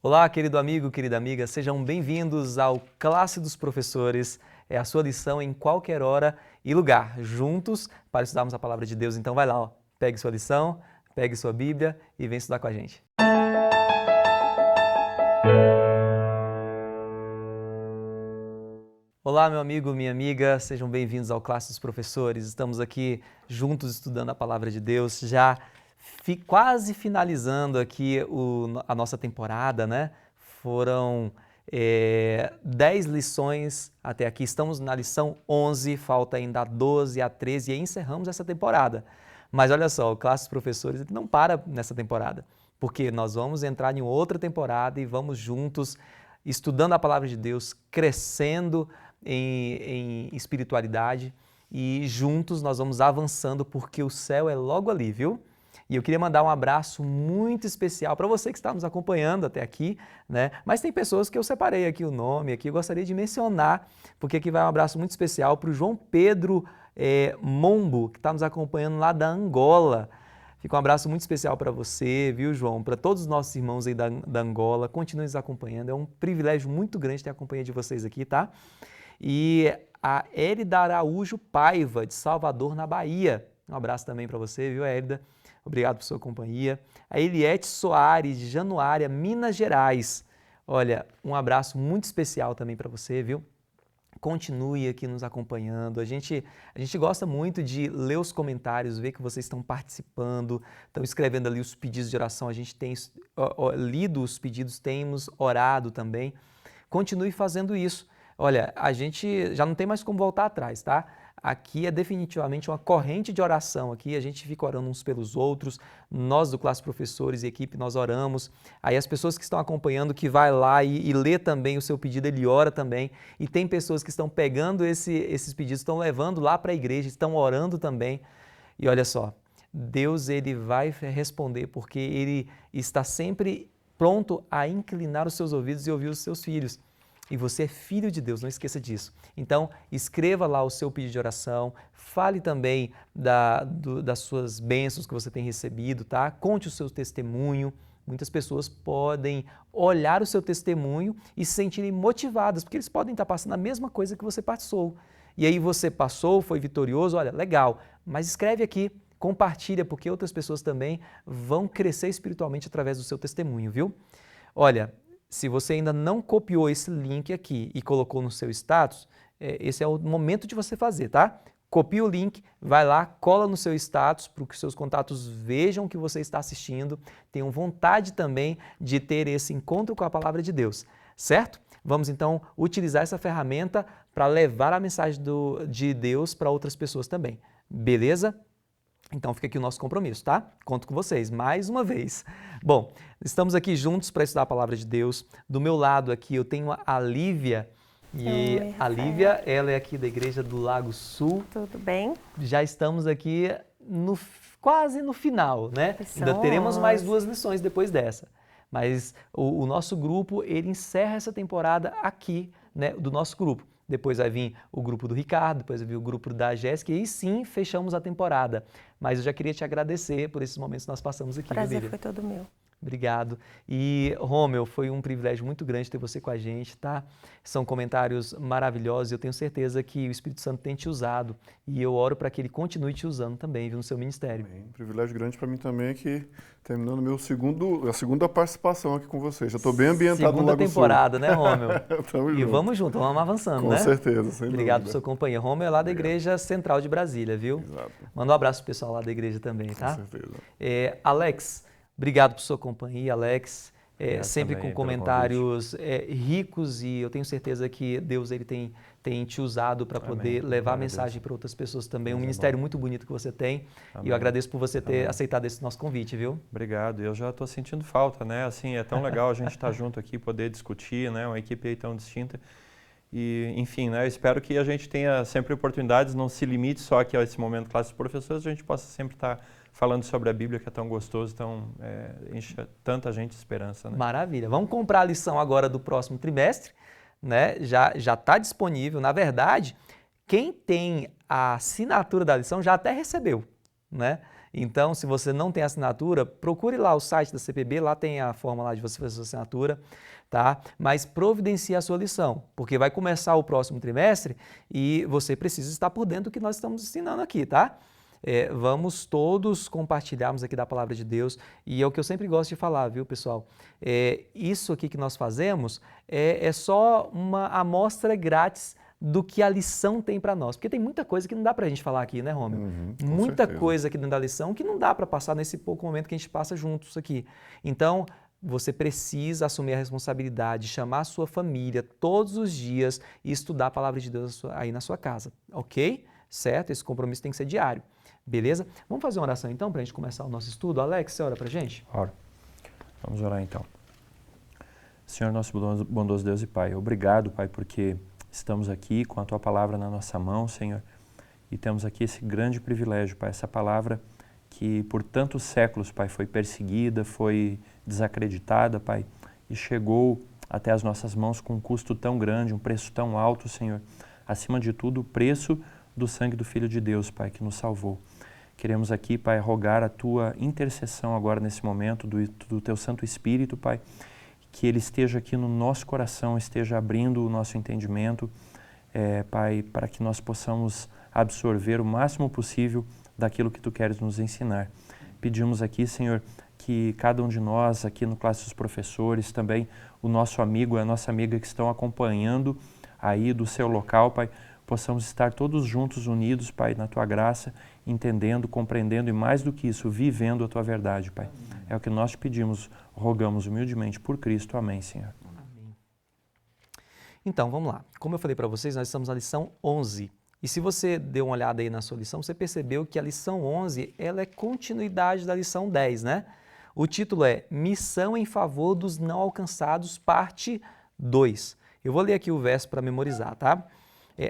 Olá, querido amigo, querida amiga, sejam bem-vindos ao Classe dos Professores. É a sua lição em qualquer hora e lugar, juntos para estudarmos a palavra de Deus. Então vai lá, ó, pegue sua lição, pegue sua Bíblia e vem estudar com a gente. Olá, meu amigo, minha amiga, sejam bem-vindos ao Classe dos Professores. Estamos aqui juntos estudando a palavra de Deus, já quase finalizando aqui a nossa temporada, né? Foram 10 lições até aqui, estamos na lição 11, falta ainda a 12, a 13 e aí encerramos essa temporada. Mas olha só, o Classe dos Professores não para nessa temporada, porque nós vamos entrar em outra temporada e vamos juntos estudando a palavra de Deus, crescendo em espiritualidade e juntos nós vamos avançando porque o céu é logo ali, viu? E eu queria mandar um abraço muito especial para você que está nos acompanhando até aqui, né? Mas tem pessoas que eu separei aqui o nome, aqui eu gostaria de mencionar, porque aqui vai um abraço muito especial para o João Pedro Mombo, que está nos acompanhando lá da Angola. Fica um abraço muito especial para você, viu, João? Para todos os nossos irmãos aí da Angola, continuem nos acompanhando. É um privilégio muito grande ter a companhia de vocês aqui, tá? E a Érida Araújo Paiva, de Salvador, na Bahia. Um abraço também para você, viu, Érida? Obrigado por sua companhia. A Eliette Soares, de Januária, Minas Gerais. Olha, um abraço muito especial também para você, viu? Continue aqui nos acompanhando. A gente gosta muito de ler os comentários, ver que vocês estão participando, estão escrevendo ali os pedidos de oração. A gente tem lido os pedidos, temos orado também. Continue fazendo isso. Olha, a gente já não tem mais como voltar atrás, tá? Aqui é definitivamente uma corrente de oração. Aqui a gente fica orando uns pelos outros. Nós do Classe Professores e equipe, nós oramos. Aí as pessoas que estão acompanhando, que vai lá e lê também o seu pedido, ele ora também. E tem pessoas que estão pegando esses pedidos, estão levando lá para a igreja, estão orando também. E olha só, Deus ele vai responder porque ele está sempre pronto a inclinar os seus ouvidos e ouvir os seus filhos. E você é filho de Deus, não esqueça disso. Então, escreva lá o seu pedido de oração, fale também das suas bênçãos que você tem recebido, tá? Conte o seu testemunho. Muitas pessoas podem olhar o seu testemunho e se sentirem motivadas, porque eles podem estar passando a mesma coisa que você passou. E aí você passou, foi vitorioso, olha, legal, mas escreve aqui, compartilha, porque outras pessoas também vão crescer espiritualmente através do seu testemunho, viu? Olha, se você ainda não copiou esse link aqui e colocou no seu status, esse é o momento de você fazer, tá? Copia o link, vai lá, cola no seu status para que seus contatos vejam que você está assistindo, tenham vontade também de ter esse encontro com a palavra de Deus, certo? Vamos então utilizar essa ferramenta para levar a mensagem de Deus para outras pessoas também, beleza? Então fica aqui o nosso compromisso, tá? Conto com vocês, mais uma vez. Bom, estamos aqui juntos para estudar a Palavra de Deus. Do meu lado aqui eu tenho a Lívia. E Oi, a Lívia, ela é aqui da Igreja do Lago Sul. tudo bem? Já estamos aqui quase no final, né? Ainda teremos mais 2 lições depois dessa. Mas o nosso grupo, ele encerra essa temporada aqui, né, do nosso grupo. Depois vai vir o grupo do Ricardo, depois vai vir o grupo da Jéssica e aí sim fechamos a temporada. Mas eu já queria te agradecer por esses momentos que nós passamos aqui. O prazer foi todo meu. Obrigado. E, Rômeu, foi um privilégio muito grande ter você com a gente, tá? São comentários maravilhosos e eu tenho certeza que o Espírito Santo tem te usado e eu oro para que ele continue te usando também, viu, no seu ministério. Bem, um privilégio grande para mim também aqui, terminando a segunda participação aqui com vocês. Já estou bem ambientado no Lago Sul. Segunda temporada, né, Rômeu? Tamo E junto. vamos junto, vamos avançando, Com né? certeza, sem Obrigado por dúvida. sua companhia. Rômeu é lá da Obrigado. Igreja Central de Brasília, viu? Exato. Manda um abraço pro pessoal lá da igreja também, Com tá? certeza. Alex, obrigado por sua companhia, Alex. Obrigado Sempre também com pelo comentários ricos e eu tenho certeza que Deus ele tem te usado para poder Amém. levar a Glória a mensagem Deus. para outras pessoas também. Um Deus é ministério bom. muito bonito que você tem e eu Amém. agradeço por você ter Amém. aceitado esse nosso convite, viu? Obrigado. Eu já estou sentindo falta, né? Assim, é tão legal a gente estar junto aqui, poder discutir, né? Uma equipe aí tão distinta. E, enfim, né? Eu espero que a gente tenha sempre oportunidades, não se limite só aqui a esse momento classe de professores, a gente possa sempre estar falando sobre a Bíblia, que é tão gostoso, enche tanta gente de esperança, né? Maravilha. Vamos comprar a lição agora do próximo trimestre, né? Já está disponível. Na verdade, quem tem a assinatura da lição já até recebeu, né? Então, se você não tem assinatura, procure lá o site da CPB, lá tem a forma lá de você fazer a sua assinatura, tá? Mas providencie a sua lição, porque vai começar o próximo trimestre e você precisa estar por dentro do que nós estamos ensinando aqui, tá? Vamos todos compartilharmos aqui da palavra de Deus e é o que eu sempre gosto de falar, viu, pessoal? Isso aqui que nós fazemos é só uma amostra grátis do que a lição tem para nós, porque tem muita coisa que não dá para a gente falar aqui, né, Rômulo? Muita coisa aqui dentro da lição que não dá para passar nesse pouco momento que a gente passa juntos aqui. Então, você precisa assumir a responsabilidade de chamar a sua família todos os dias e estudar a palavra de Deus aí na sua casa, ok? Certo? Esse compromisso tem que ser diário. Beleza? Vamos fazer uma oração então para a gente começar o nosso estudo? Alex, você ora para a gente? Ora. Vamos orar então. Senhor nosso bondoso Deus e Pai, obrigado, Pai, porque estamos aqui com a Tua palavra na nossa mão, Senhor, e temos aqui esse grande privilégio, Pai, essa palavra que por tantos séculos, Pai, foi perseguida, foi desacreditada, Pai, e chegou até as nossas mãos com um custo tão grande, um preço tão alto, Senhor. Acima de tudo, o preço do sangue do Filho de Deus, Pai, que nos salvou. Queremos aqui, Pai, rogar a Tua intercessão agora nesse momento, do Teu Santo Espírito, Pai, que Ele esteja aqui no nosso coração, esteja abrindo o nosso entendimento, Pai, para que nós possamos absorver o máximo possível daquilo que Tu queres nos ensinar. Pedimos aqui, Senhor, que cada um de nós, aqui no Classe dos Professores, também o nosso amigo e a nossa amiga que estão acompanhando aí do seu local, Pai, possamos estar todos juntos, unidos, Pai, na Tua graça, entendendo, compreendendo e mais do que isso, vivendo a Tua verdade, Pai. Amém. É o que nós te pedimos, rogamos humildemente por Cristo. Amém, Senhor. Amém. Então, vamos lá. Como eu falei para vocês, nós estamos na lição 11. E se você deu uma olhada aí na sua lição, você percebeu que a lição 11, ela é continuidade da lição 10, né? O título é Missão em Favor dos Não Alcançados, parte 2. Eu vou ler aqui o verso para memorizar, tá?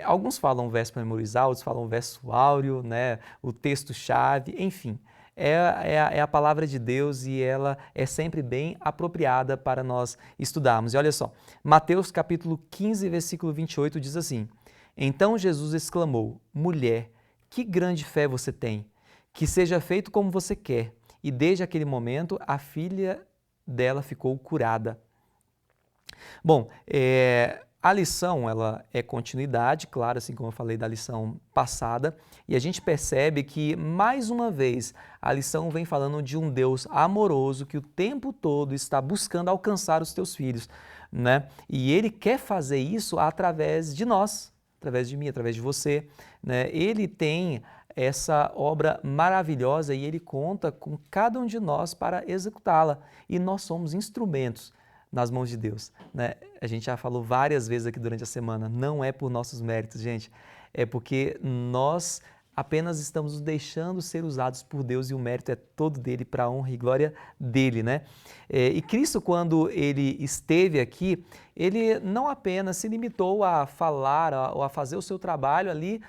Alguns falam verso para memorizar, outros falam verso áureo, né? O texto-chave, enfim. É a palavra de Deus e ela é sempre bem apropriada para nós estudarmos. E olha só, Mateus capítulo 15, versículo 28 diz assim: Então Jesus exclamou, mulher, que grande fé você tem, que seja feito como você quer. E desde aquele momento a filha dela ficou curada. Bom, a lição, ela é continuidade, claro, assim como eu falei da lição passada, e a gente percebe que, mais uma vez, a lição vem falando de um Deus amoroso que o tempo todo está buscando alcançar os teus filhos, né? E Ele quer fazer isso através de nós, através de mim, através de você, né? Ele tem essa obra maravilhosa e Ele conta com cada um de nós para executá-la, e nós somos instrumentos nas mãos de Deus, né? A gente já falou várias vezes aqui durante a semana, não é por nossos méritos, gente, é porque nós apenas estamos nos deixando ser usados por Deus e o mérito é todo dele para a honra e glória dele, né? E Cristo, quando ele esteve aqui, ele não apenas se limitou a falar ou a fazer o seu trabalho ali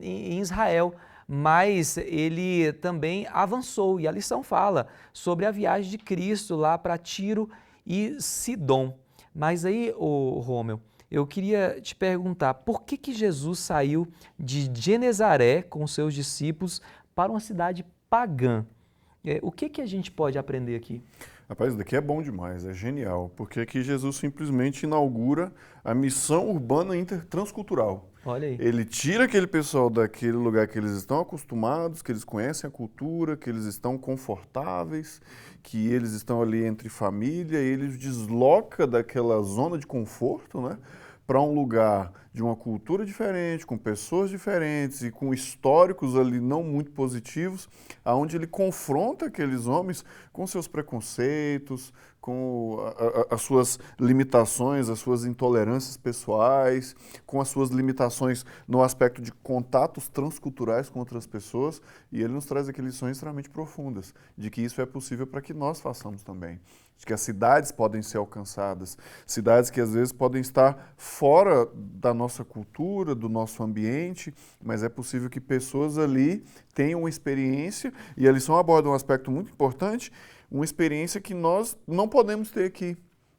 em Israel, mas ele também avançou e a lição fala sobre a viagem de Cristo lá para Tiro e Sidom. Mas aí, Rômulo, eu queria te perguntar, por que Jesus saiu de Genezaré com seus discípulos para uma cidade pagã? O que a gente pode aprender aqui? Rapaz, isso daqui é bom demais, é genial, porque aqui Jesus simplesmente inaugura a missão urbana intertranscultural. Olha aí. Ele tira aquele pessoal daquele lugar que eles estão acostumados, que eles conhecem a cultura, que eles estão confortáveis, que eles estão ali entre família, e ele os desloca daquela zona de conforto, né, para um lugar de uma cultura diferente, com pessoas diferentes e com históricos ali não muito positivos, aonde ele confronta aqueles homens com seus preconceitos, com as suas limitações, as suas intolerâncias pessoais, com as suas limitações no aspecto de contatos transculturais com outras pessoas, e ele nos traz aqui lições extremamente profundas, de que isso é possível para que nós façamos também. De que as cidades podem ser alcançadas, cidades que às vezes podem estar fora da nossa cultura, do nosso ambiente, mas é possível que pessoas ali tenham uma experiência, e a lição aborda um aspecto muito importante, uma experiência que nós não podemos ter aqui,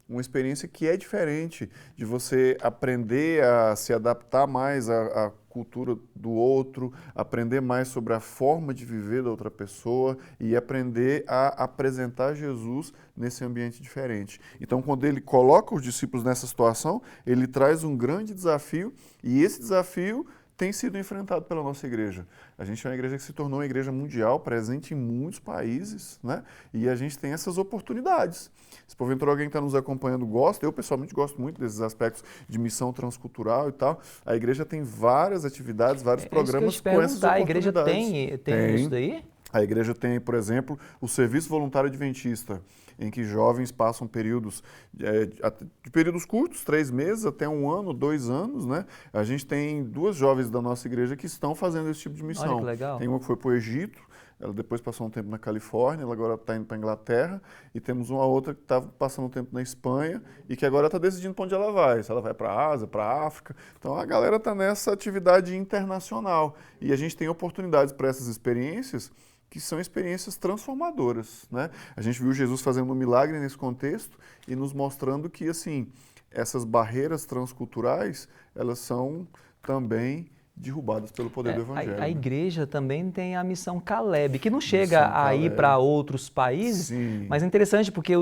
uma experiência que é diferente, de você aprender a se adaptar mais à cultura do outro, aprender mais sobre a forma de viver da outra pessoa e aprender a apresentar Jesus nesse ambiente diferente. Então, quando ele coloca os discípulos nessa situação, ele traz um grande desafio e esse desafio tem sido enfrentado pela nossa igreja. A gente é uma igreja que se tornou uma igreja mundial, presente em muitos países, né? E a gente tem essas oportunidades. Se porventura alguém que está nos acompanhando gosta, eu pessoalmente gosto muito desses aspectos de missão transcultural e tal, a igreja tem várias atividades, vários programas com essas oportunidades. A igreja tem isso daí? A igreja tem, por exemplo, o Serviço Voluntário Adventista, em que jovens passam períodos de períodos curtos, 3 meses até 1 ano, 2 anos, né? A gente tem 2 jovens da nossa igreja que estão fazendo esse tipo de missão. Olha que legal. Tem uma que foi para o Egito, ela depois passou um tempo na Califórnia, ela agora está indo para a Inglaterra, e temos uma outra que estava passando um tempo na Espanha e que agora está decidindo para onde ela vai, se ela vai para a Ásia, para a África. Então a galera está nessa atividade internacional e a gente tem oportunidades para essas experiências que são experiências transformadoras, né? A gente viu Jesus fazendo um milagre nesse contexto e nos mostrando que, assim, essas barreiras transculturais, elas são também derrubadas pelo poder do Evangelho. A igreja também tem a missão Caleb, que não chega a ir para outros países, Sim. mas é interessante porque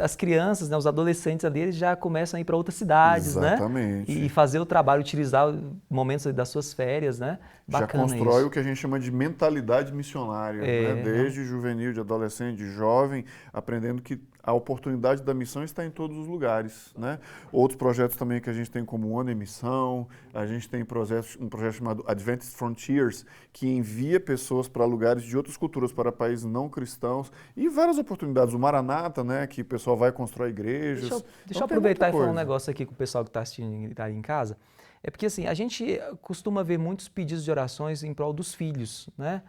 as crianças, né, os adolescentes ali, eles já começam a ir para outras cidades, Exatamente. né? E fazer o trabalho, utilizar momentos das suas férias, né? Bacana. Já constrói isso. o que a gente chama de mentalidade missionária, né? Desde juvenil, de adolescente, de jovem, aprendendo que a oportunidade da missão está em todos os lugares, né? Outros projetos também que a gente tem como Ano em Missão, a gente tem um projeto chamado Adventist Frontiers, que envia pessoas para lugares de outras culturas, para países não cristãos, e várias oportunidades. O Maranata, né, que o pessoal vai constrói igrejas. Deixa eu aproveitar e falar um negócio aqui com o pessoal que está assistindo tá aí em casa. É porque assim, a gente costuma ver muitos pedidos de orações em prol dos filhos, né?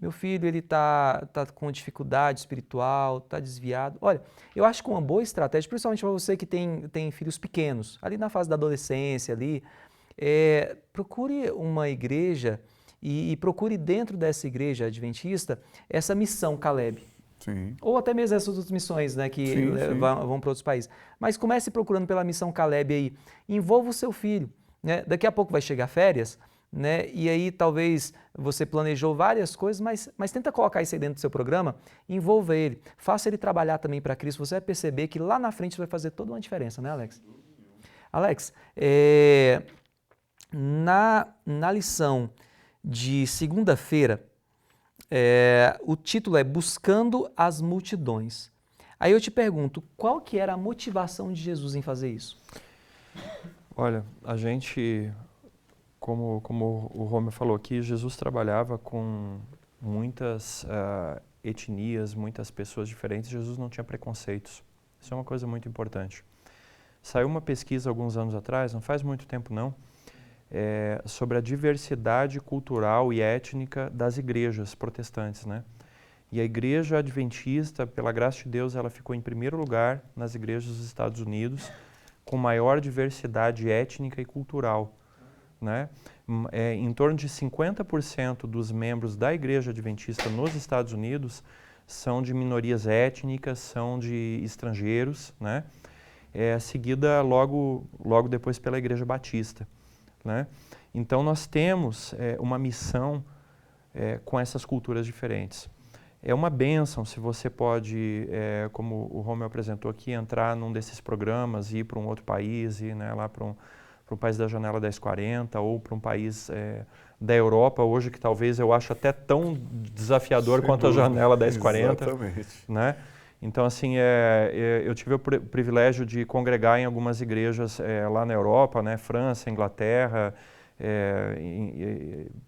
Meu filho, ele tá com dificuldade espiritual, está desviado. Olha, eu acho que uma boa estratégia, principalmente para você que tem filhos pequenos, ali na fase da adolescência, ali, procure uma igreja e procure dentro dessa igreja adventista essa missão Caleb. Sim. Ou até mesmo essas outras missões, né, que sim. vão para outros países. Mas comece procurando pela missão Caleb aí. Envolva o seu filho, né? Daqui a pouco vai chegar férias, né? E aí talvez você planejou várias coisas, mas tenta colocar isso aí dentro do seu programa, envolva ele, faça ele trabalhar também para Cristo, você vai perceber que lá na frente vai fazer toda uma diferença, né, Alex? Alex, na lição de segunda-feira, o título é Buscando as Multidões. Aí eu te pergunto, qual que era a motivação de Jesus em fazer isso? Olha, a gente... Como o Romeu falou aqui, Jesus trabalhava com muitas etnias, muitas pessoas diferentes. Jesus não tinha preconceitos. Isso é uma coisa muito importante. Saiu uma pesquisa alguns anos atrás, não faz muito tempo não, sobre a diversidade cultural e étnica das igrejas protestantes, né? E a igreja adventista, pela graça de Deus, ela ficou em primeiro lugar nas igrejas dos Estados Unidos, com maior diversidade étnica e cultural. Né? Em torno de 50% dos membros da Igreja Adventista nos Estados Unidos são de minorias étnicas, são de estrangeiros, né? Seguida logo depois pela Igreja Batista. Né? Então nós temos uma missão com essas culturas diferentes. É uma bênção se você pode, como o Romeu apresentou aqui, entrar num desses programas, ir para um outro país, ir, né, lá para um país da janela 1040 ou para um país da Europa hoje, que talvez eu acho até tão desafiador quanto a janela 1040. Exatamente. Né? Então, assim, eu tive o privilégio de congregar em algumas igrejas lá na Europa, né? França, Inglaterra,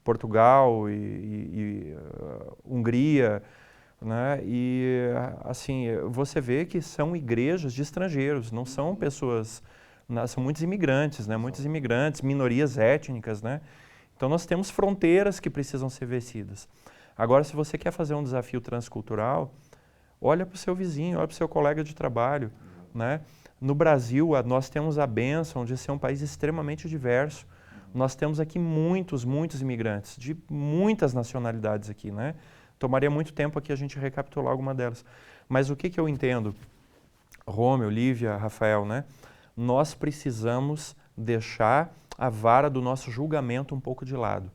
Portugal e Hungria, né? E, assim, você vê que são igrejas de estrangeiros, não são pessoas... São muitos imigrantes, né? Muitos imigrantes, minorias étnicas, né? Então nós temos fronteiras que precisam ser vencidas. Agora, se você quer fazer um desafio transcultural, olha para o seu vizinho, olha para o seu colega de trabalho, né? No Brasil, nós temos a bênção de ser um país extremamente diverso. Nós temos aqui muitos imigrantes, de muitas nacionalidades aqui, né? Tomaria muito tempo aqui a gente recapitular alguma delas. Mas o que eu entendo, Rômio, Lívia, Rafael, né? Nós precisamos deixar a vara do nosso julgamento um pouco de lado.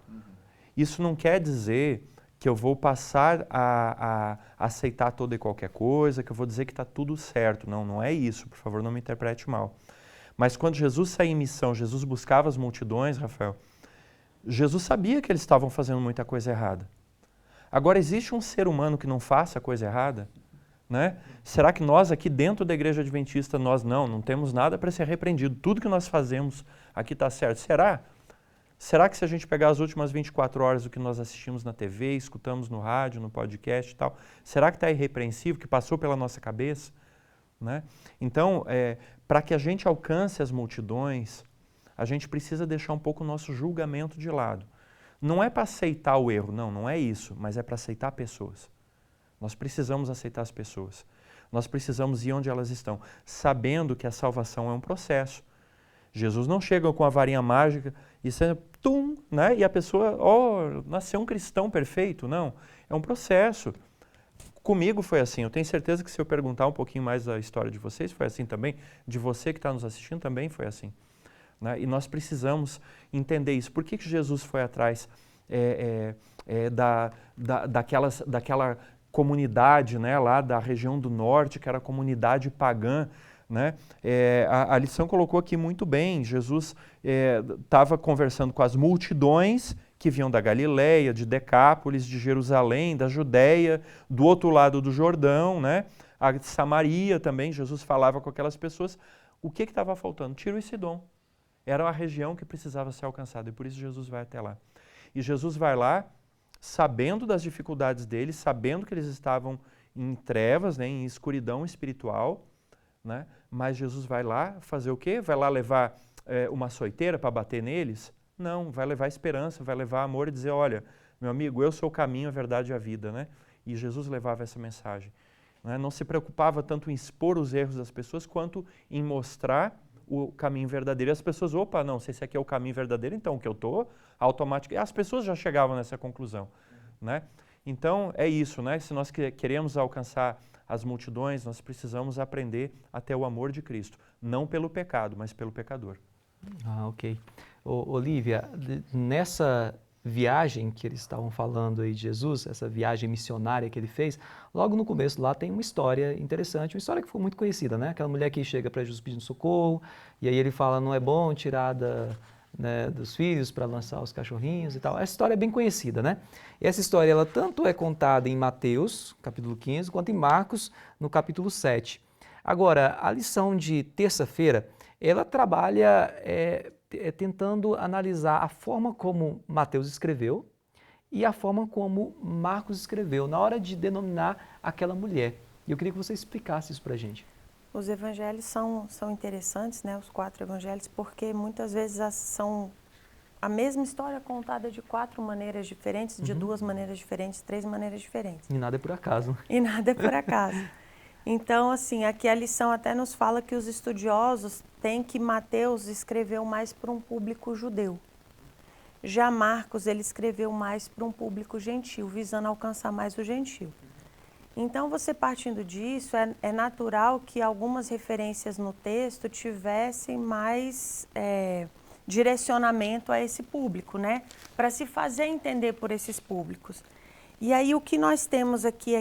Isso não quer dizer que eu vou passar a aceitar toda e qualquer coisa, que eu vou dizer que está tudo certo. Não, não é isso, por favor, não me interprete mal. Mas quando Jesus saía em missão, Jesus buscava as multidões, Rafael, Jesus sabia que eles estavam fazendo muita coisa errada. Agora, existe um ser humano que não faça coisa errada? Né? Será que nós aqui dentro da Igreja Adventista, nós não temos nada para ser repreendido? Tudo que nós fazemos aqui está certo. Será? Será que se a gente pegar as últimas 24 horas do que nós assistimos na TV, escutamos no rádio, no podcast e tal, será que está irrepreensível, que passou pela nossa cabeça? Né? Então, para que a gente alcance as multidões, a gente precisa deixar um pouco o nosso julgamento de lado. Não é para aceitar o erro, não é isso, mas é para aceitar pessoas. Nós precisamos aceitar as pessoas. Nós precisamos ir onde elas estão, sabendo que a salvação é um processo. Jesus não chega com a varinha mágica e né? E a pessoa, nasceu um cristão perfeito. Não, é um processo. Comigo foi assim. Eu tenho certeza que se eu perguntar um pouquinho mais da história de vocês, foi assim também. De você que está nos assistindo também foi assim. Né? E nós precisamos entender isso. Por que Jesus foi atrás daquela comunidade, né, lá da região do norte, que era a comunidade pagã? Né? A lição colocou aqui muito bem. Jesus estava conversando com as multidões que vinham da Galileia, de Decápolis, de Jerusalém, da Judéia, do outro lado do Jordão, né? A Samaria também. Jesus falava com aquelas pessoas. O que estava faltando? Tiro e Sidom. Era a região que precisava ser alcançada, e por isso Jesus vai até lá. E Jesus vai lá, sabendo das dificuldades deles, sabendo que eles estavam em trevas, né, em escuridão espiritual, né? Mas Jesus vai lá fazer o quê? Vai lá levar uma açoiteira para bater neles? Não, vai levar esperança, vai levar amor e dizer, olha, meu amigo, eu sou o caminho, a verdade e a vida. Né? E Jesus levava essa mensagem. Né? Não se preocupava tanto em expor os erros das pessoas, quanto em mostrar o caminho verdadeiro. E as pessoas, não, se esse aqui é o caminho verdadeiro, então o que eu estou, automaticamente... As pessoas já chegavam nessa conclusão. Né? Então, é isso. Né? Se nós queremos alcançar as multidões, nós precisamos aprender a ter o amor de Cristo. Não pelo pecado, mas pelo pecador. Ok. Olívia, nessa viagem que eles estavam falando aí de Jesus, essa viagem missionária que ele fez, logo no começo lá tem uma história interessante, uma história que foi muito conhecida, né? Aquela mulher que chega para Jesus pedindo socorro, e aí ele fala, não é bom tirar dos filhos para lançar os cachorrinhos e tal. Essa história é bem conhecida, né? E essa história, ela tanto é contada em Mateus, capítulo 15, quanto em Marcos, no capítulo 7. Agora, a lição de terça-feira, ela trabalha tentando analisar a forma como Mateus escreveu e a forma como Marcos escreveu, na hora de denominar aquela mulher. E eu queria que você explicasse isso para a gente. Os evangelhos são interessantes, né, os 4 evangelhos, porque muitas vezes são a mesma história contada de 4 maneiras diferentes, de 2 maneiras diferentes, 3 maneiras diferentes. E nada é por acaso. E nada é por acaso. Então, assim, aqui a lição até nos fala que os estudiosos têm que Mateus escreveu mais para um público judeu. Já Marcos, ele escreveu mais para um público gentil, visando alcançar mais o gentil. Então, você partindo disso, é natural que algumas referências no texto tivessem mais direcionamento a esse público, né? Para se fazer entender por esses públicos. E aí o que nós temos aqui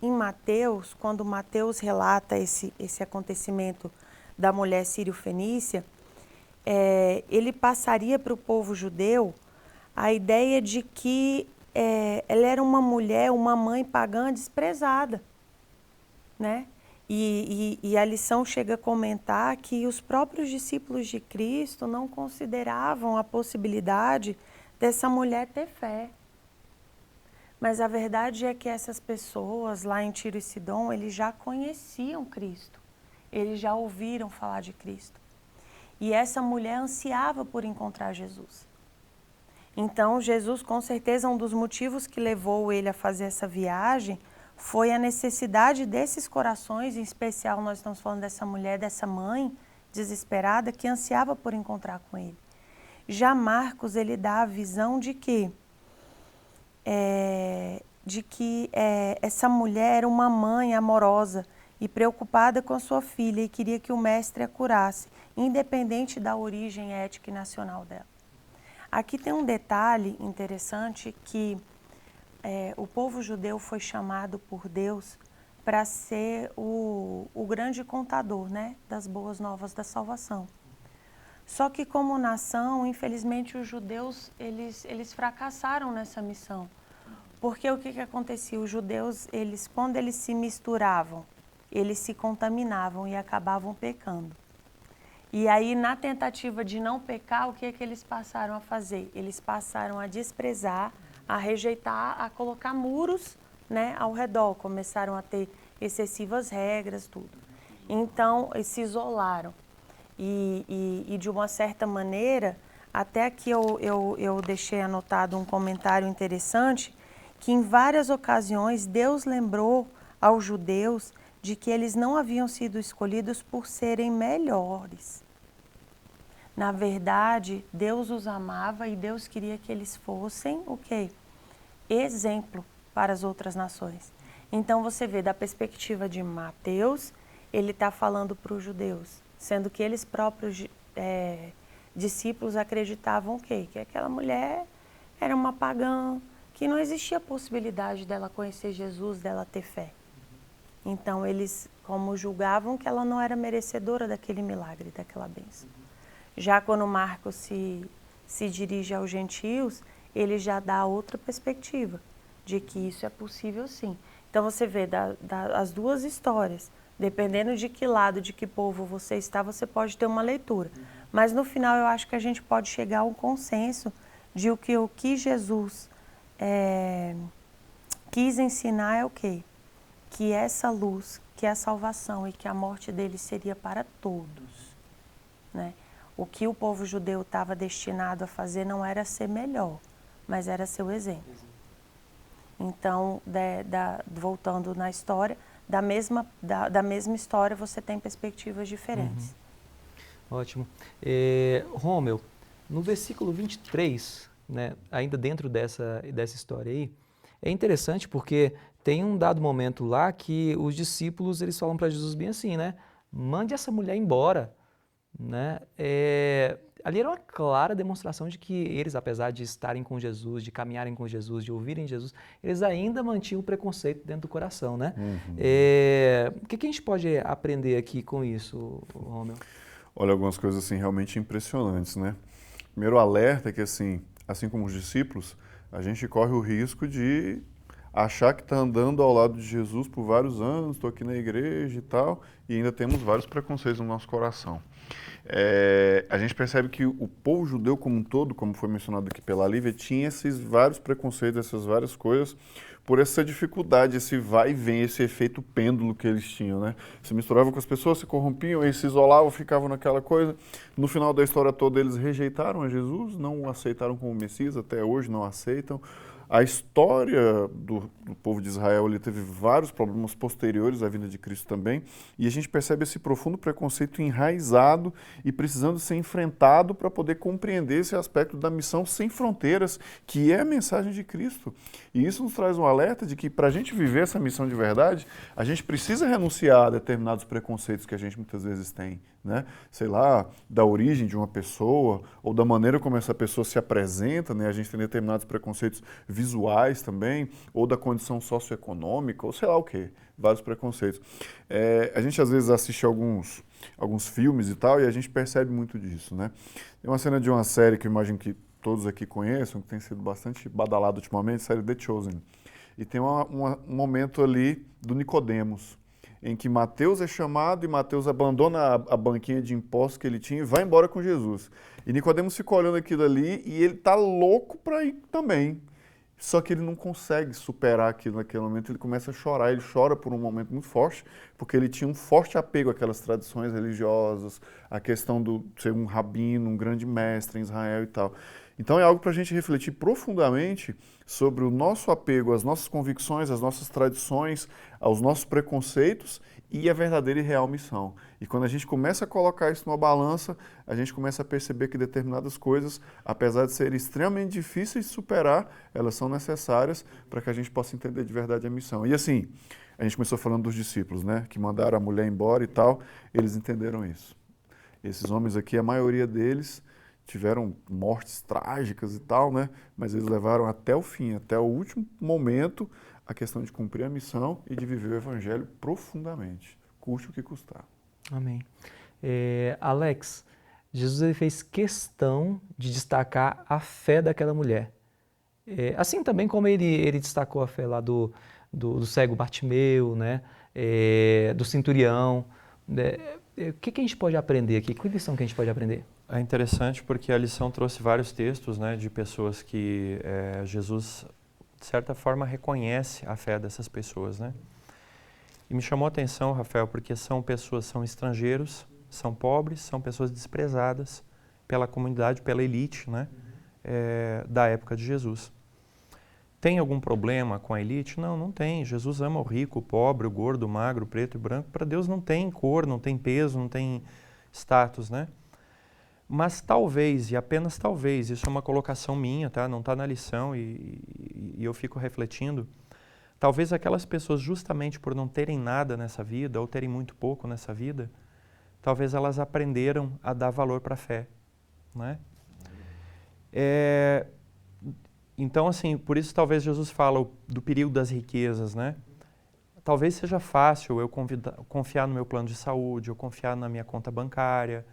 em Mateus, quando Mateus relata esse acontecimento da mulher sírio-fenícia, ele passaria para o povo judeu a ideia de que ela era uma mulher, uma mãe pagã desprezada, né? E a lição chega a comentar que os próprios discípulos de Cristo não consideravam a possibilidade dessa mulher ter fé. Mas a verdade é que essas pessoas lá em Tiro e Sidom, eles já conheciam Cristo. Eles já ouviram falar de Cristo. E essa mulher ansiava por encontrar Jesus. Então, Jesus, com certeza, um dos motivos que levou ele a fazer essa viagem foi a necessidade desses corações, em especial nós estamos falando dessa mulher, dessa mãe desesperada que ansiava por encontrar com ele. Já Marcos, ele dá a visão de que essa mulher era uma mãe amorosa e preocupada com sua filha e queria que o mestre a curasse, independente da origem étnica e nacional dela. Aqui tem um detalhe interessante que o povo judeu foi chamado por Deus para ser o grande contador, né, das boas novas da salvação. Só que como nação, infelizmente, os judeus eles fracassaram nessa missão. Porque o que acontecia? Os judeus, quando eles se misturavam, eles se contaminavam e acabavam pecando. E aí, na tentativa de não pecar, o que eles passaram a fazer? Eles passaram a desprezar, a rejeitar, a colocar muros, né, ao redor. Começaram a ter excessivas regras, tudo. Então, eles se isolaram. E de uma certa maneira, até aqui eu deixei anotado um comentário interessante, que em várias ocasiões Deus lembrou aos judeus de que eles não haviam sido escolhidos por serem melhores. Na verdade, Deus os amava e Deus queria que eles fossem o quê? Exemplo para as outras nações. Então você vê, da perspectiva de Mateus, ele está falando para os judeus, sendo que eles próprios discípulos acreditavam o quê? Que aquela mulher era uma pagã, que não existia possibilidade dela conhecer Jesus, dela ter fé. Então eles, como julgavam que ela não era merecedora daquele milagre, daquela bênção. Já quando Marcos se dirige aos gentios, ele já dá outra perspectiva, de que isso é possível sim. Então você vê as duas histórias, dependendo de que lado, de que povo você está, você pode ter uma leitura. Mas no final eu acho que a gente pode chegar a um consenso de o que Jesus quis ensinar é o quê? Que essa luz, que a salvação e que a morte dele seria para todos, né? O que o povo judeu estava destinado a fazer não era ser melhor, mas era ser o exemplo. Então, voltando na história, da mesma história você tem perspectivas diferentes. Ótimo. Rômel, no versículo 23, né, ainda dentro dessa história aí, é interessante porque tem um dado momento lá que os discípulos eles falam para Jesus bem assim, né? Mande essa mulher embora. Né? Ali era uma clara demonstração de que eles, apesar de estarem com Jesus, de caminharem com Jesus, de ouvirem Jesus, eles ainda mantinham o preconceito dentro do coração, né? O que a gente pode aprender aqui com isso, Rômel? Olha, algumas coisas assim realmente impressionantes, né? Primeiro alerta é que assim como os discípulos, a gente corre o risco de achar que está andando ao lado de Jesus por vários anos, estou aqui na igreja e tal, e ainda temos vários preconceitos no nosso coração. A gente percebe que o povo judeu como um todo, como foi mencionado aqui pela Lívia, tinha esses vários preconceitos, essas várias coisas, por essa dificuldade, esse vai e vem, esse efeito pêndulo que eles tinham, né? Se misturavam com as pessoas, se corrompiam, eles se isolavam, ficavam naquela coisa. No final da história toda, eles rejeitaram a Jesus, não o aceitaram como Messias, até hoje não aceitam. A história do povo de Israel ele teve vários problemas posteriores à vinda de Cristo também, e a gente percebe esse profundo preconceito enraizado e precisando ser enfrentado para poder compreender esse aspecto da missão sem fronteiras, que é a mensagem de Cristo. E isso nos traz um alerta de que para a gente viver essa missão de verdade, a gente precisa renunciar a determinados preconceitos que a gente muitas vezes tem, né? Sei lá, da origem de uma pessoa ou da maneira como essa pessoa se apresenta, né? A gente tem determinados preconceitos visuais também, ou da condição socioeconômica, ou sei lá o quê, vários preconceitos. A gente às vezes assiste alguns filmes e tal, e a gente percebe muito disso, né? Tem uma cena de uma série que eu imagino que todos aqui conheçam, que tem sido bastante badalada ultimamente, a série The Chosen. E tem um momento ali do Nicodemos, em que Mateus é chamado e Mateus abandona a banquinha de impostos que ele tinha e vai embora com Jesus. E Nicodemos fica olhando aquilo ali e ele está louco para ir também. Só que ele não consegue superar aquilo naquele momento, ele começa a chorar, ele chora por um momento muito forte, porque ele tinha um forte apego àquelas tradições religiosas, a questão de ser um rabino, um grande mestre em Israel e tal. Então é algo para a gente refletir profundamente sobre o nosso apego às nossas convicções, às nossas tradições, aos nossos preconceitos e a verdadeira e real missão. E quando a gente começa a colocar isso numa balança, a gente começa a perceber que determinadas coisas, apesar de serem extremamente difíceis de superar, elas são necessárias para que a gente possa entender de verdade a missão. E assim, A gente começou falando dos discípulos, né? Que mandaram a mulher embora e tal. Eles entenderam isso. Esses homens aqui, a maioria deles tiveram mortes trágicas e tal, né? Mas eles levaram até o fim, até o último momento, a questão de cumprir a missão e de viver o evangelho profundamente, custe o que custar. Amém. Alex, Jesus ele fez questão de destacar a fé daquela mulher. Assim também como ele destacou a fé lá do cego Bartimeu, né? Do centurião. O que a gente pode aprender aqui? Que lição que a gente pode aprender? É interessante porque a lição trouxe vários textos, né, de pessoas que Jesus, de certa forma, reconhece a fé dessas pessoas, né? E me chamou a atenção, Rafael, porque são estrangeiros, são pobres, são pessoas desprezadas pela comunidade, pela elite, né, da época de Jesus. Tem algum problema com a elite? Não, não tem. Jesus ama o rico, o pobre, o gordo, o magro, o preto e o branco. Para Deus não tem cor, não tem peso, não tem status, né? Mas talvez, e apenas talvez, isso é uma colocação minha, tá? Não está na lição e eu fico refletindo, talvez aquelas pessoas, justamente por não terem nada nessa vida, ou terem muito pouco nessa vida, talvez elas aprenderam a dar valor para a fé, né? Então, assim, por isso talvez Jesus fala do perigo das riquezas, né? Talvez seja fácil eu confiar no meu plano de saúde, eu confiar na minha conta bancária,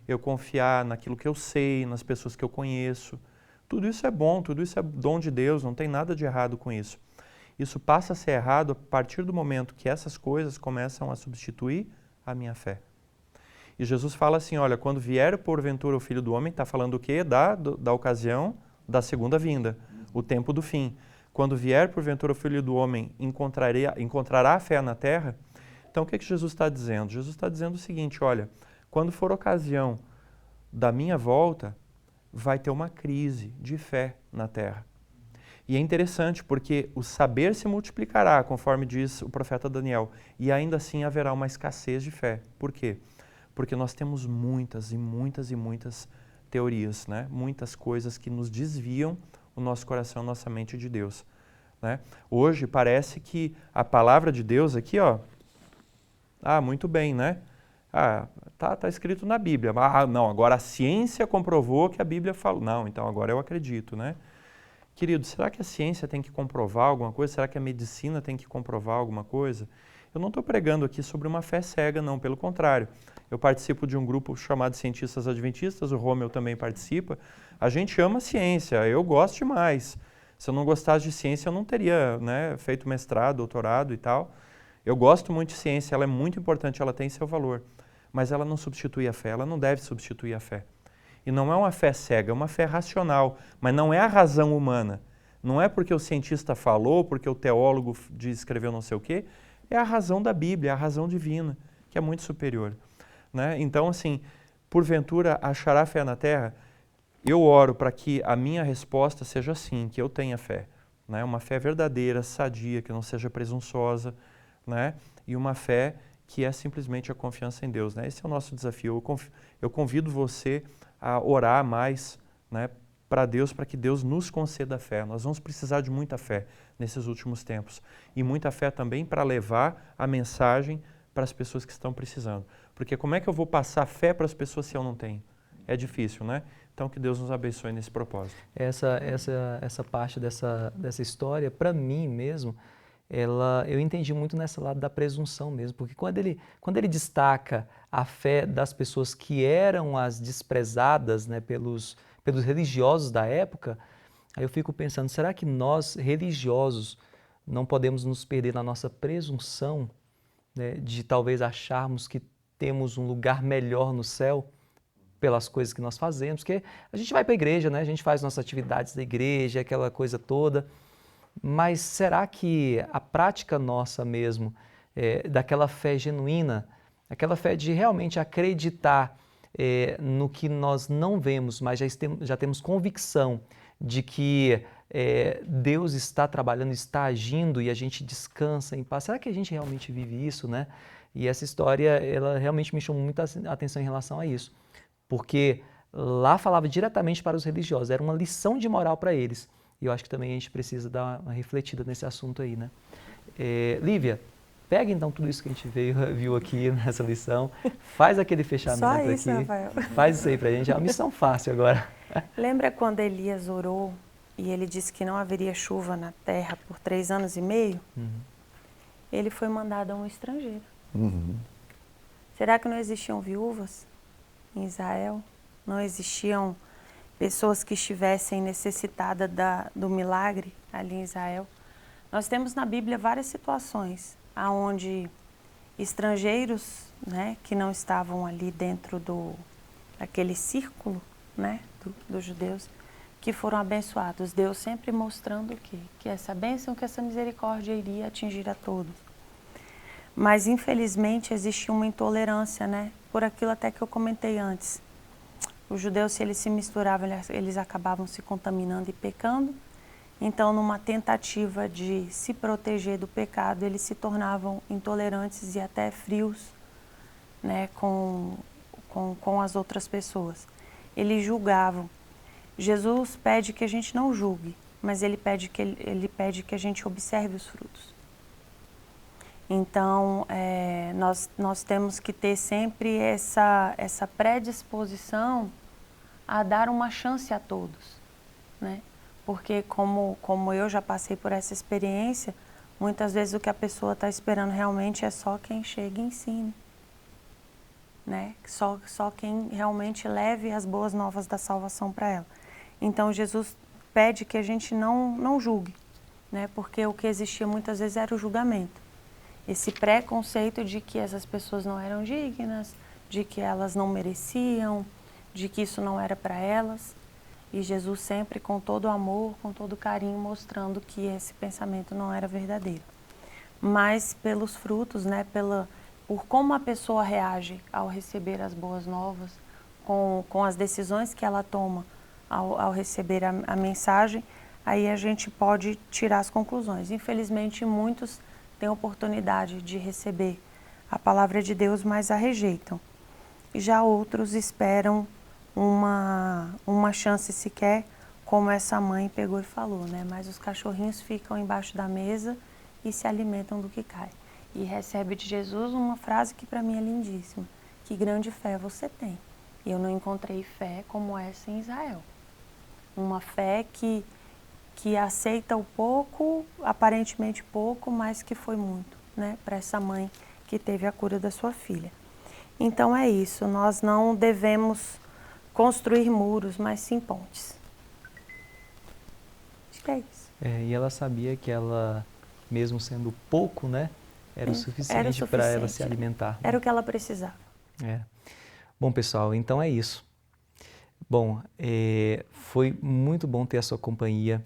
eu confiar naquilo que eu sei, nas pessoas que eu conheço. Tudo isso é bom, tudo isso é dom de Deus, não tem nada de errado com isso. Isso passa a ser errado a partir do momento que essas coisas começam a substituir a minha fé. E Jesus fala assim, olha, quando vier porventura o Filho do Homem, está falando o quê? Da ocasião da segunda vinda, o tempo do fim. Quando vier porventura o Filho do Homem, encontrará a fé na terra? Então o que Jesus está dizendo? Jesus está dizendo o seguinte, olha, quando for ocasião da minha volta, vai ter uma crise de fé na terra. E é interessante porque o saber se multiplicará, conforme diz o profeta Daniel, e ainda assim haverá uma escassez de fé. Por quê? Porque nós temos muitas e muitas e muitas teorias, né? Muitas coisas que nos desviam o nosso coração, nossa mente de Deus, né? Hoje parece que a palavra de Deus aqui, ó, muito bem, né? Tá escrito na Bíblia. Não, agora a ciência comprovou que a Bíblia falou. Não, então agora eu acredito, né? Querido, será que a ciência tem que comprovar alguma coisa? Será que a medicina tem que comprovar alguma coisa? Eu não estou pregando aqui sobre uma fé cega, não, pelo contrário. Eu participo de um grupo chamado Cientistas Adventistas, o Romeu também participa. A gente ama a ciência, eu gosto demais. Se eu não gostasse de ciência, eu não teria, né, feito mestrado, doutorado e tal. Eu gosto muito de ciência, ela é muito importante, ela tem seu valor. Mas ela não substitui a fé, ela não deve substituir a fé. E não é uma fé cega, é uma fé racional, mas não é a razão humana. Não é porque o cientista falou, porque o teólogo escreveu não sei o quê, é a razão da Bíblia, é a razão divina, que é muito superior, né? Então, assim, porventura achará fé na terra? Eu oro para que a minha resposta seja sim, que eu tenha fé, né? Uma fé verdadeira, sadia, que não seja presunçosa, né? E uma fé que é simplesmente a confiança em Deus, né? Esse é o nosso desafio. Eu convido você a orar mais, né, para Deus, para que Deus nos conceda a fé. Nós vamos precisar de muita fé nesses últimos tempos. E muita fé também para levar a mensagem para as pessoas que estão precisando. Porque como é que eu vou passar fé para as pessoas se eu não tenho? É difícil, né? Então que Deus nos abençoe nesse propósito. Essa parte dessa história, para mim mesmo, eu entendi muito nesse lado da presunção mesmo, porque quando ele destaca a fé das pessoas que eram as desprezadas, né, pelos religiosos da época, aí eu fico pensando, será que nós, religiosos, não podemos nos perder na nossa presunção, né, de talvez acharmos que temos um lugar melhor no céu pelas coisas que nós fazemos? Porque a gente vai para a igreja, né, a gente faz nossas atividades da igreja, aquela coisa toda, mas será que a prática nossa mesmo, daquela fé genuína, aquela fé de realmente acreditar no que nós não vemos, mas já temos convicção de que Deus está trabalhando, está agindo e a gente descansa em paz. Será que a gente realmente vive isso, né? E essa história, ela realmente me chamou muita atenção em relação a isso, porque lá falava diretamente para os religiosos, era uma lição de moral para eles. E eu acho que também a gente precisa dar uma refletida nesse assunto aí, né? Lívia, Pega então tudo isso que a gente viu aqui nessa lição, faz aquele fechamento Só isso, aqui, Rafael. faz isso aí pra gente, é uma missão fácil agora. Lembra quando Elias orou e ele disse que não haveria chuva na terra por 3 anos e meio? Ele foi mandado a um estrangeiro. Será que não existiam viúvas em Israel? Não existiam pessoas que estivessem necessitadas do milagre ali em Israel? Nós temos na Bíblia várias situações onde estrangeiros, né, que não estavam ali dentro daquele círculo, né, dos judeus, que foram abençoados. Deus sempre mostrando o quê? Que essa bênção, que essa misericórdia iria atingir a todos. Mas, infelizmente, existia uma intolerância, né, por aquilo até que eu comentei antes. Os judeus, se eles se misturavam, eles acabavam se contaminando e pecando. Então, numa tentativa de se proteger do pecado, eles se tornavam intolerantes e até frios, né, com as outras pessoas. Eles julgavam. Jesus pede que a gente não julgue, mas ele pede que a gente observe os frutos. Então, nós temos que ter sempre essa predisposição a dar uma chance a todos, né? Porque como eu já passei por essa experiência, muitas vezes o que a pessoa está esperando realmente é só quem chega e ensine, né? Só quem realmente leve as boas novas da salvação para ela. Então, Jesus pede que a gente não julgue, né? Porque o que existia muitas vezes era o julgamento. Esse preconceito de que essas pessoas não eram dignas, de que elas não mereciam, de que isso não era para elas. E Jesus sempre com todo o amor, com todo o carinho, mostrando que esse pensamento não era verdadeiro. Mas pelos frutos, né, por como a pessoa reage ao receber as boas novas, com as decisões que ela toma ao receber a mensagem, aí a gente pode tirar as conclusões. Infelizmente, muitos têm a oportunidade de receber a palavra de Deus, mas a rejeitam. E já outros esperam uma chance sequer, como essa mãe pegou e falou, né? Mas os cachorrinhos ficam embaixo da mesa e se alimentam do que cai. E recebe de Jesus uma frase que para mim é lindíssima. Que grande fé você tem. E eu não encontrei fé como essa em Israel. Uma fé que aceita o pouco, aparentemente pouco, mas que foi muito, né? Para essa mãe que teve a cura da sua filha. Então é isso, nós não devemos construir muros, mas sim pontes. Acho que é isso. E ela sabia que ela, mesmo sendo pouco, né, era o suficiente para ela se alimentar. Era o que ela precisava. Bom, pessoal, então é isso. Bom, foi muito bom ter a sua companhia.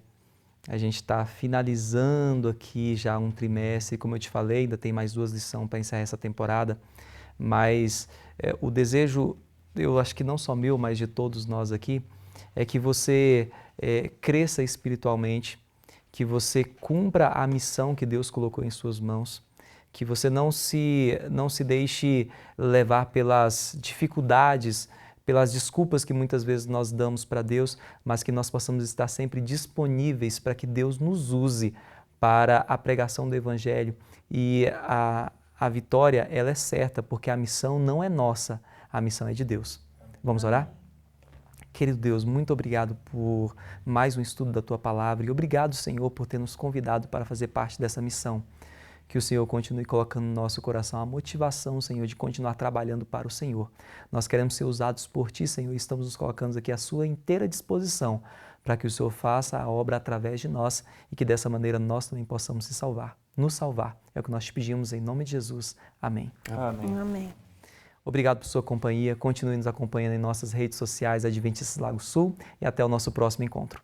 A gente está finalizando aqui já um trimestre. Como eu te falei, ainda tem mais 2 lições para encerrar essa temporada. Mas o desejo, eu acho que não só meu, mas de todos nós aqui, é que você cresça espiritualmente, que você cumpra a missão que Deus colocou em suas mãos, que você não se deixe levar pelas dificuldades, pelas desculpas que muitas vezes nós damos para Deus, mas que nós possamos estar sempre disponíveis para que Deus nos use para a pregação do Evangelho. E a vitória, ela é certa, porque a missão não é nossa, a missão é de Deus. Vamos orar? Querido Deus, muito obrigado por mais um estudo da Tua Palavra e obrigado, Senhor, por ter nos convidado para fazer parte dessa missão. Que o Senhor continue colocando no nosso coração a motivação, Senhor, de continuar trabalhando para o Senhor. Nós queremos ser usados por Ti, Senhor, e estamos nos colocando aqui à Sua inteira disposição para que o Senhor faça a obra através de nós e que dessa maneira nós também possamos nos salvar. É o que nós te pedimos em nome de Jesus. Amém. Amém. Amém. Obrigado por sua companhia. Continue nos acompanhando em nossas redes sociais Adventistas Lago Sul e até o nosso próximo encontro.